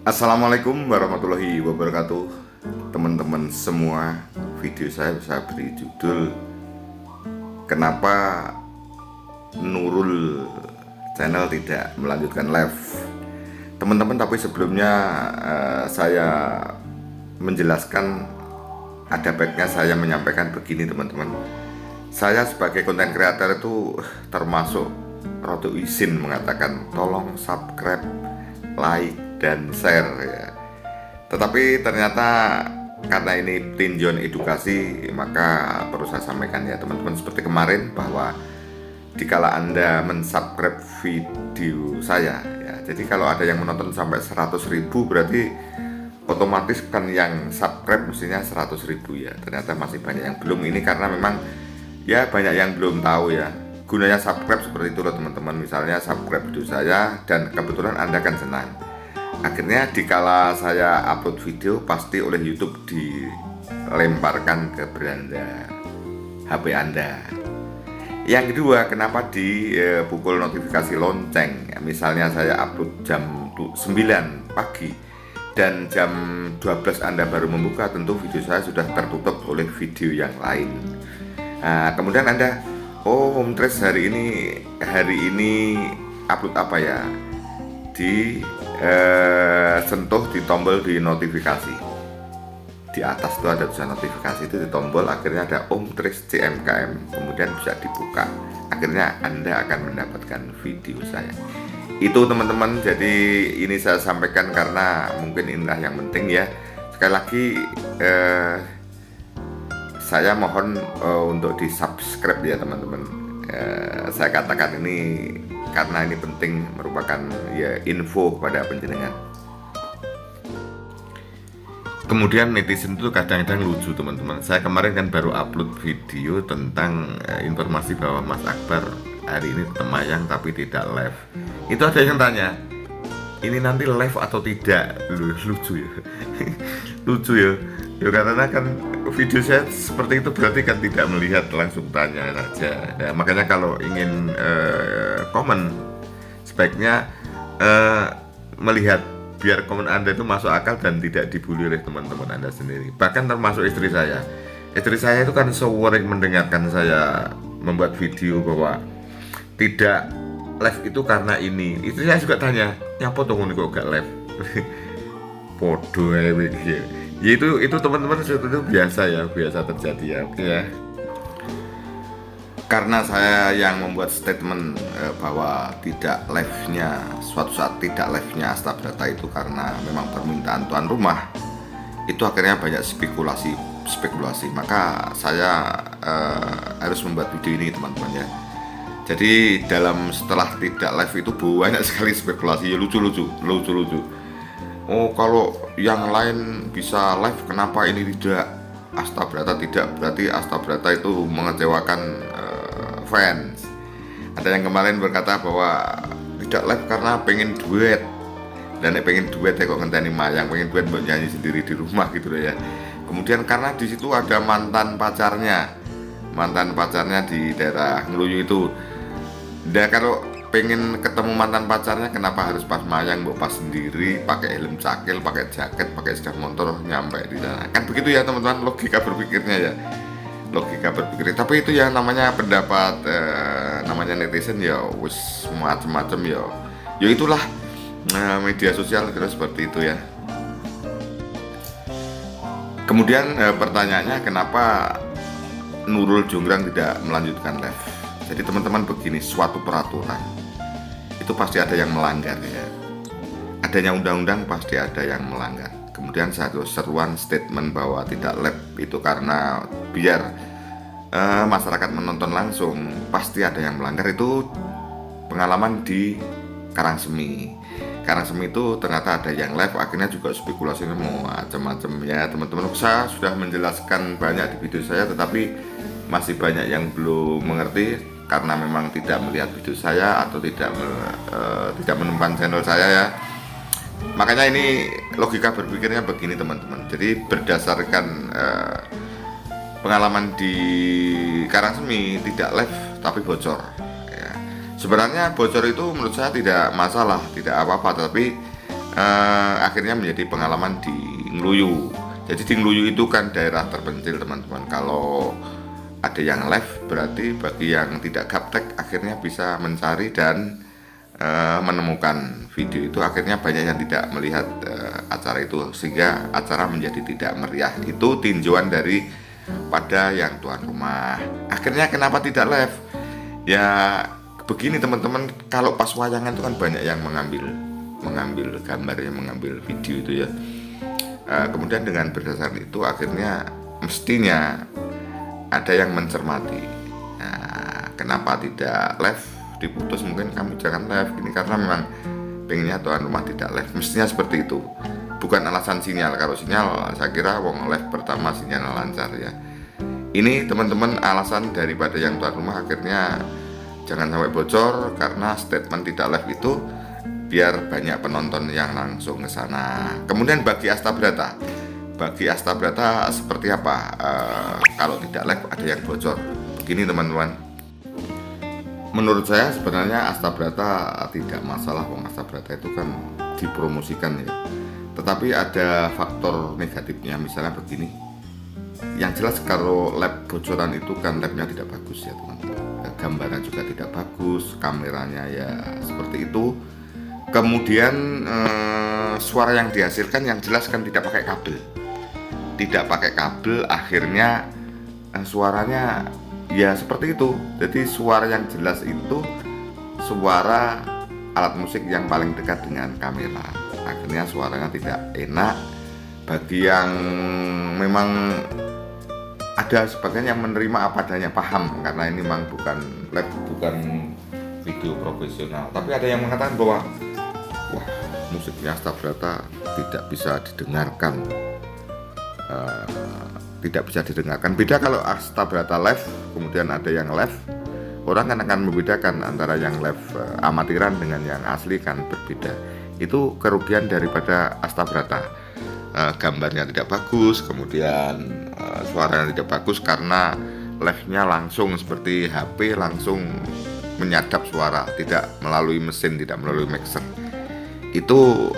Assalamualaikum warahmatullahi wabarakatuh. Teman-teman semua, video saya beri judul Kenapa Nurul channel tidak melanjutkan live. Teman-teman, tapi sebelumnya saya menjelaskan, ada baiknya saya menyampaikan begini teman-teman. Saya sebagai konten kreator itu termasuk rada izin mengatakan tolong subscribe, like, dan share ya. Tetapi ternyata karena ini tinjauan edukasi, maka perlu saya sampaikan ya teman-teman, seperti kemarin bahwa dikala Anda mensubscribe video saya ya, jadi kalau ada yang menonton sampai 100.000 berarti otomatis kan yang subscribe mestinya 100.000 ya. Ternyata masih banyak yang belum, ini karena memang ya banyak yang belum tahu ya gunanya subscribe seperti itu loh teman-teman. Misalnya subscribe video saya dan kebetulan Anda kan senang, akhirnya dikala saya upload video pasti oleh YouTube dilemparkan ke beranda HP Anda. Yang kedua, kenapa dipukul notifikasi lonceng ya, misalnya saya upload jam 9 pagi dan jam 12 Anda baru membuka, tentu video saya sudah tertutup oleh video yang lain. Nah, kemudian Anda, oh Om Tres hari ini upload apa ya, di sentuh di tombol di notifikasi. Di atas itu ada tulisan notifikasi, itu di tombol, akhirnya ada Om Tres CMKM, kemudian bisa dibuka, akhirnya Anda akan mendapatkan video saya. Itu teman-teman, jadi ini saya sampaikan karena mungkin inilah yang penting ya. Sekali lagi saya mohon untuk di subscribe ya teman-teman. Saya katakan ini karena ini penting, merupakan ya info pada penjenengan. Kemudian netizen itu kadang-kadang lucu teman-teman. Saya kemarin kan baru upload video tentang informasi bahwa Mas Akbar hari ini temayang tapi tidak live. Itu ada yang tanya, ini nanti live atau tidak? Lucu ya. Lucu ya. Ya karena kan video saya seperti itu berarti kan tidak melihat, langsung tanya saja ya. Makanya kalau ingin komen, sebaiknya melihat, biar komen Anda itu masuk akal dan tidak dibully oleh teman-teman Anda sendiri. Bahkan termasuk istri saya. Istri saya itu kan sewering mendengarkan saya membuat video bahwa tidak live itu karena ini. Istri saya juga tanya, nyapa tuh kok gak live? Podo ya. Ya itu teman-teman, itu biasa ya, biasa terjadi ya. Oke ya. Karena saya yang membuat statement bahwa tidak live-nya, suatu saat tidak live-nya Astabrata itu karena memang permintaan tuan rumah, itu akhirnya banyak spekulasi. Maka saya harus membuat video ini teman-teman ya. Jadi setelah tidak live itu banyak sekali spekulasi ya, lucu-lucu. Oh, kalau yang lain bisa live, kenapa ini tidak? Astabrata tidak, berarti Astabrata itu mengecewakan fans. Ada yang kemarin berkata bahwa tidak live karena pengen duet, dan pengen duet ya kok ngenteni mayang, pengen duet buat nyanyi sendiri di rumah gitu loh ya. Kemudian karena di situ ada mantan pacarnya di daerah Ngeluyu itu. Dan kalau pengen ketemu mantan pacarnya, kenapa harus pas mayang, pas sendiri pakai helm cakil, pakai jaket, pakai sepeda motor nyampe di sana? Kan begitu ya teman-teman, logika berpikirnya ya. Tapi itu yang namanya pendapat namanya netizen ya, wis macem-macem ya. Ya itulah media sosial kira seperti itu ya. Kemudian pertanyaannya, kenapa Nurul Jonggrang tidak melanjutkan live? Jadi teman-teman begini, suatu peraturan itu pasti ada yang melanggar ya. Adanya undang-undang pasti ada yang melanggar. Kemudian satu seruan statement bahwa tidak live itu karena biar masyarakat menonton langsung, pasti ada yang melanggar. Itu pengalaman di Karangsemi itu ternyata ada yang live, akhirnya juga spekulasinya mau macam-macam ya teman-teman. Saya sudah menjelaskan banyak di video saya, tetapi masih banyak yang belum mengerti karena memang tidak melihat video saya atau tidak menemukan channel saya ya. Makanya ini logika berpikirnya begini teman-teman. Jadi berdasarkan pengalaman di Karangsemi, tidak live tapi bocor ya. Sebenarnya bocor itu menurut saya tidak masalah, tidak apa-apa, tapi akhirnya menjadi pengalaman di Ngluyu. Jadi di Ngluyu itu kan daerah terpencil teman-teman. Kalau ada yang live berarti bagi yang tidak gaptek akhirnya bisa mencari dan menemukan video itu. Akhirnya banyak yang tidak melihat acara itu sehingga acara menjadi tidak meriah. Itu tinjauan dari pada yang tuan rumah. Akhirnya kenapa tidak live? Ya begini teman-teman, kalau pas wayangan itu kan banyak yang mengambil gambar, yang mengambil video itu ya. Kemudian dengan berdasarkan itu akhirnya mestinya ada yang mencermati. Nah, kenapa tidak live? Diputus mungkin kamu jangan live ini karena memang pengennya tuan rumah tidak live. Mestinya seperti itu. Bukan alasan sinyal. Kalau sinyal saya kira wong live pertama sinyal lancar ya. Ini teman-teman alasan daripada yang tuan rumah akhirnya jangan sampai bocor karena statement tidak live itu biar banyak penonton yang langsung ke sana. Kemudian bagi Astabrata seperti apa? Kalau tidak live ada yang bocor. Begini teman-teman. Menurut saya sebenarnya Astabrata tidak masalah, wong Astabrata itu kan dipromosikan ya. Tetapi ada faktor negatifnya, misalnya begini. Yang jelas kalau lab bocoran itu kan labnya tidak bagus ya teman-teman. Gambarnya juga tidak bagus, kameranya ya seperti itu. Kemudian suara yang dihasilkan yang jelas kan tidak pakai kabel, akhirnya suaranya ya seperti itu. Jadi suara yang jelas itu suara alat musik yang paling dekat dengan kamera. Akhirnya suaranya tidak enak. Bagi yang memang ada sebagian yang menerima apa adanya, paham karena ini memang bukan lab, bukan video profesional. Tapi ada yang mengatakan bahwa wah, musiknya Astabrata tidak bisa didengarkan. Beda kalau Astabrata live, kemudian ada yang live, orang kan akan membedakan antara yang live amatiran dengan yang asli kan berbeda. Itu kerugian daripada Astabrata. Gambarnya tidak bagus, kemudian suaranya tidak bagus karena live-nya langsung seperti HP, langsung menyadap suara, tidak melalui mesin, tidak melalui mixer. Itu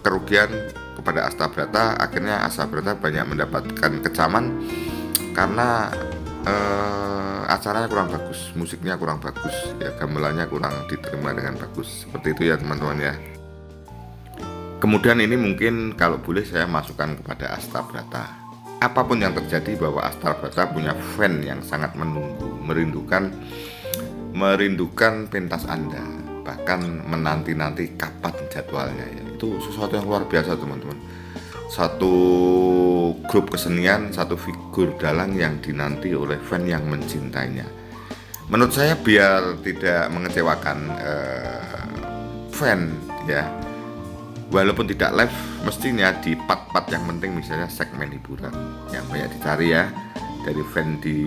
kerugian kepada Astabrata. Akhirnya Astabrata banyak mendapatkan kecaman karena acaranya kurang bagus, musiknya kurang bagus, ya gamelannya kurang diterima dengan bagus. Seperti itu ya teman-teman ya. Kemudian ini mungkin kalau boleh saya masukkan kepada Astabrata. Apapun yang terjadi bahwa Astabrata punya fan yang sangat menunggu, merindukan pentas Anda, bahkan menanti-nanti kapan jadwalnya ya. Itu sesuatu yang luar biasa teman-teman. Satu grup kesenian, satu figur dalang yang dinanti oleh fan yang mencintainya. Menurut saya biar tidak mengecewakan fan ya, walaupun tidak live, mestinya di part-part yang penting, misalnya segmen hiburan yang banyak dicari ya dari fan di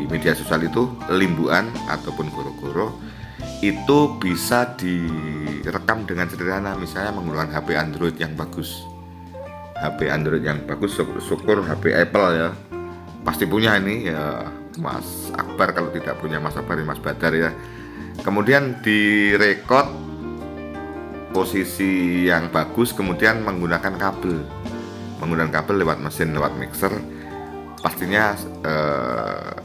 media sosial itu, limbuan ataupun goro-goro, itu bisa direkam dengan sederhana, misalnya menggunakan HP Android yang bagus. Syukur HP Apple ya pasti punya ini ya, Mas Akbar. Kalau tidak punya Mas Akbar, Mas Badar ya. Kemudian direkod posisi yang bagus, kemudian menggunakan kabel lewat mesin, lewat mixer. Pastinya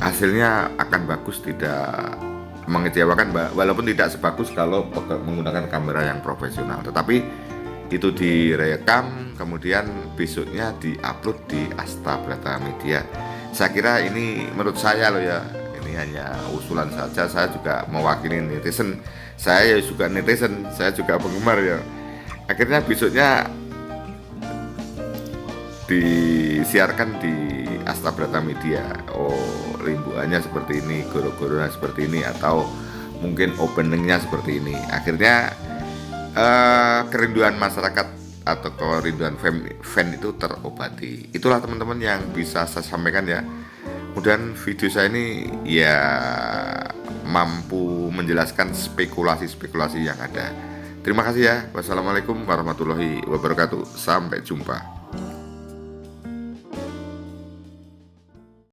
hasilnya akan bagus, tidak mengecewakan, walaupun tidak sebagus kalau menggunakan kamera yang profesional. Tetapi itu direkam, kemudian besoknya diupload di Astabrata Media. Saya kira ini menurut saya loh ya, ini hanya usulan saja. Saya juga mewakili netizen, saya juga netizen, saya juga penggemar ya. Akhirnya besoknya disiarkan di Astabrata Media. Oh, limbuannya seperti ini, goro-goronya seperti ini, atau mungkin openingnya seperti ini. Akhirnya kerinduan masyarakat atau kerinduan fan itu terobati. Itulah teman-teman yang bisa saya sampaikan ya. Kemudian video saya ini ya mampu menjelaskan spekulasi-spekulasi yang ada. Terima kasih ya. Wassalamualaikum warahmatullahi wabarakatuh. Sampai jumpa.